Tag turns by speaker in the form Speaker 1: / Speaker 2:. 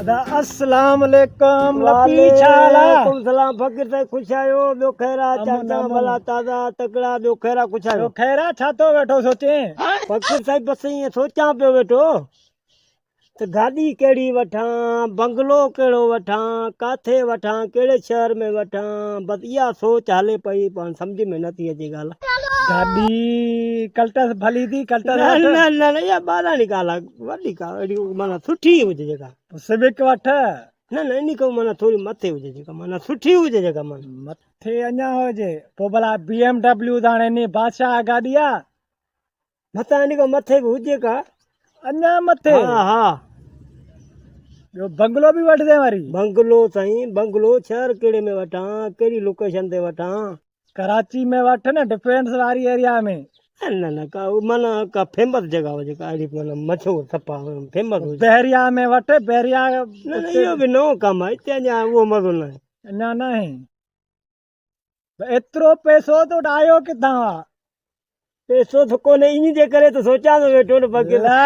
Speaker 1: अस्सलाम वालेकुम लपी छाला
Speaker 2: सलाम फकीर साहब खुश आयो ॿियो खैरा चाचा भला ताज़ा तकड़ा ॿियो खैरा खुश आयो
Speaker 1: खैरा छा तो वेठो सोचे
Speaker 2: फकीर साहब बस ईअं सोचां पियो वेठो त गाॾी कहिड़ी वठां बंगलो कहिड़ो वठां काथे वठां कहिड़े शहर में वठां बस इहा सोच हले पई पर सम्झ में नथी अचे ॻाल्हि
Speaker 1: गाॾी कल्टस भली थी कल्टस
Speaker 2: न न न न इहा ॿारहां ॻाल्हि आहे वॾी का अहिड़ी माना सुठी हुजे जेका
Speaker 1: सिविक वठ
Speaker 2: न न इन खां माना थोरी मथे हुजे जेका माना सुठी हुजे जेका माना
Speaker 1: मथे अञा हुजे पोइ भला BMW त हाणे इन बादशाह गाॾी आहे
Speaker 2: मथां इन खां मथे बि हुजे का
Speaker 1: अञा मथे
Speaker 2: हा हा
Speaker 1: ॿियो बंगलो बि वठदे वरी
Speaker 2: बंगलो साईं बंगलो शहर कहिड़े में वठां कहिड़ी लोकेशन ते वठां
Speaker 1: कराची में वठ न डिफेंस वारी एरिया में
Speaker 2: न न का माना का फेमस जगह हुजे का अहिड़ी माना मशहूरु सफ़ा फेमस हुजे
Speaker 1: बहरिया में वठ बहरिया
Speaker 2: न न इहो बि नओं कमु आहे हिते अञा उहो मज़ो न आहे
Speaker 1: अञा न आहे एतिरो पैसो तो आयो किथां आहे
Speaker 2: पैसो त कोन्हे इन जे करे त सोचां थो वेठो न फकीर
Speaker 1: ला